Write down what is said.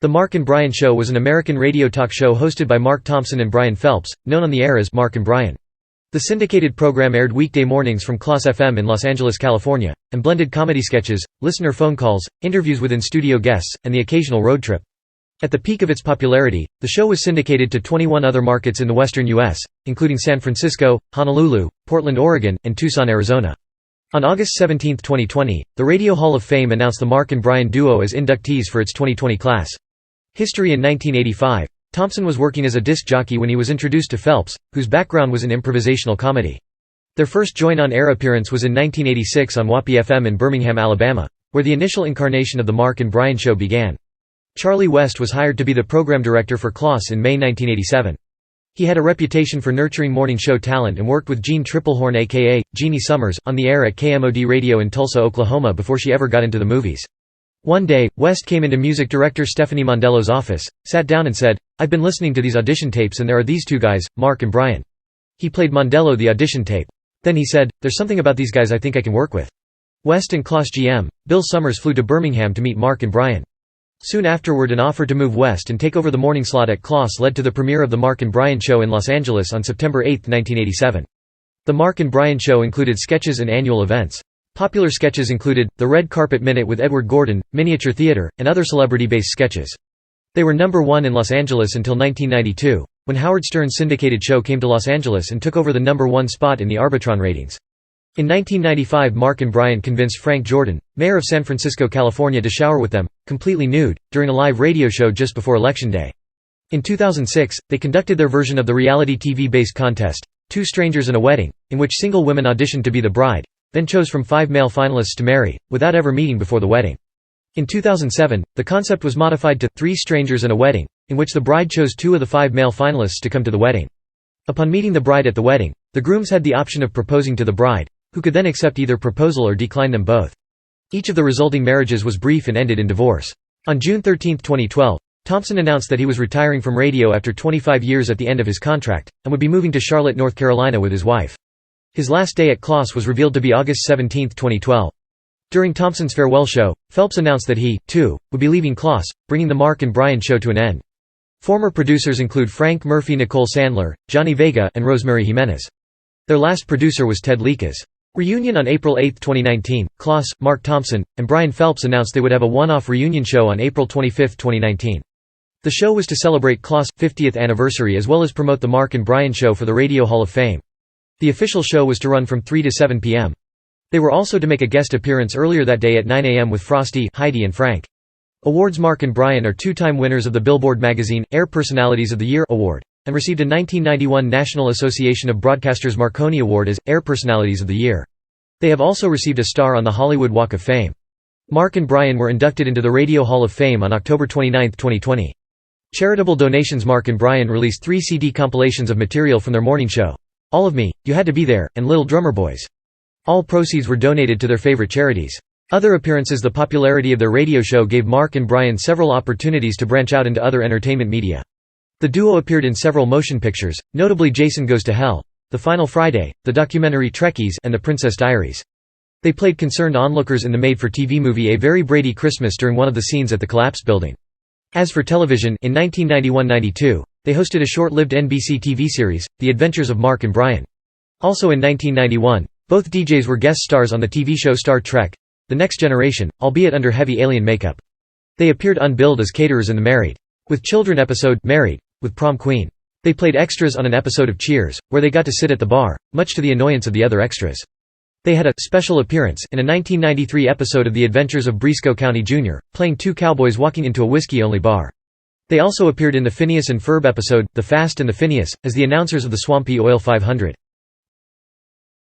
The Mark and Brian Show was an American radio talk show hosted by Mark Thompson and Brian Phelps, known on the air as Mark and Brian. The syndicated program aired weekday mornings from KLOS-FM in Los Angeles, California, and blended comedy sketches, listener phone calls, interviews with in-studio guests, and the occasional road trip. At the peak of its popularity, the show was syndicated to 21 other markets in the western U.S., including San Francisco, Honolulu, Portland, Oregon, and Tucson, Arizona. On August 17, 2020, the Radio Hall of Fame announced the Mark and Brian duo as inductees for its 2020 class. History. In 1985, Thompson was working as a disc jockey when he was introduced to Phelps, whose background was in improvisational comedy. Their first joint on-air appearance was in 1986 on WAPI-FM in Birmingham, Alabama, where the initial incarnation of the Mark and Brian Show began. Charlie West was hired to be the program director for KLOS in May 1987. He had a reputation for nurturing morning show talent and worked with Jean Triplehorn aka Jeannie Summers on the air at KMOD Radio in Tulsa, Oklahoma before she ever got into the movies. One day, West came into music director Stephanie Mondello's office, sat down and said, "I've been listening to these audition tapes and there are these two guys, Mark and Brian." He played Mondello the audition tape. Then he said, "There's something about these guys I think I can work with." West and KLOS GM, Bill Summers flew to Birmingham to meet Mark and Brian. Soon afterward, an offer to move west and take over the morning slot at KLOS led to the premiere of the Mark and Brian Show in Los Angeles on September 8, 1987. The Mark and Brian Show included sketches and annual events. Popular sketches included, The Red Carpet Minute with Edward Gordon, Miniature Theater, and other celebrity-based sketches. They were number one in Los Angeles until 1992, when Howard Stern's syndicated show came to Los Angeles and took over the number one spot in the Arbitron ratings. In 1995, Mark and Brian convinced Frank Jordan, mayor of San Francisco, California, to shower with them, completely nude, during a live radio show just before Election Day. In 2006, they conducted their version of the reality TV-based contest, Two Strangers and a Wedding, in which single women auditioned to be the bride, then chose from 5 male finalists to marry, without ever meeting before the wedding. In 2007, the concept was modified to Three Strangers and a Wedding, in which the bride chose 2 of the 5 male finalists to come to the wedding. Upon meeting the bride at the wedding, the grooms had the option of proposing to the bride, who could then accept either proposal or decline them both. Each of the resulting marriages was brief and ended in divorce. On June 13, 2012, Thompson announced that he was retiring from radio after 25 years at the end of his contract, and would be moving to Charlotte, North Carolina with his wife. His last day at KLOS was revealed to be August 17, 2012. During Thompson's farewell show, Phelps announced that he, too, would be leaving KLOS, bringing the Mark and Brian Show to an end. Former producers include Frank Murphy, Nicole Sandler, Johnny Vega, and Rosemary Jimenez. Their last producer was Ted Lekas. Reunion. On April 8, 2019, KLOS, Mark Thompson, and Brian Phelps announced they would have a one-off reunion show on April 25, 2019. The show was to celebrate KLOS' 50th anniversary as well as promote the Mark and Brian Show for the Radio Hall of Fame. The official show was to run from 3 to 7 p.m. They were also to make a guest appearance earlier that day at 9 a.m. with Frosty, Heidi and Frank. Awards. Mark and Brian are 2-time winners of the Billboard Magazine Air Personalities of the Year award, and received a 1991 National Association of Broadcasters Marconi Award as Air Personalities of the Year. They have also received a star on the Hollywood Walk of Fame. Mark and Brian were inducted into the Radio Hall of Fame on October 29, 2020. Charitable donations. Mark and Brian released 3 CD compilations of material from their morning show, All of Me, You Had to Be There, and Little Drummer Boys. All proceeds were donated to their favorite charities. Other appearances. The popularity of their radio show gave Mark and Brian several opportunities to branch out into other entertainment media. The duo appeared in several motion pictures, notably Jason Goes to Hell, The Final Friday, the documentary Trekkies, and The Princess Diaries. They played concerned onlookers in the made-for-TV movie A Very Brady Christmas during one of the scenes at the Collapse building. As for television, in 1991–92, they hosted a short-lived NBC TV series, The Adventures of Mark and Brian. Also in 1991, both DJs were guest stars on the TV show Star Trek: The Next Generation, albeit under heavy alien makeup. They appeared unbilled as caterers in the Married with Children episode Married with Prom Queen. They played extras on an episode of Cheers, where they got to sit at the bar, much to the annoyance of the other extras. They had a special appearance in a 1993 episode of The Adventures of Briscoe County Jr., playing 2 cowboys walking into a whiskey-only bar. They also appeared in the Phineas and Ferb episode, The Fast and the Phineas, as the announcers of the Swampy Oil 500.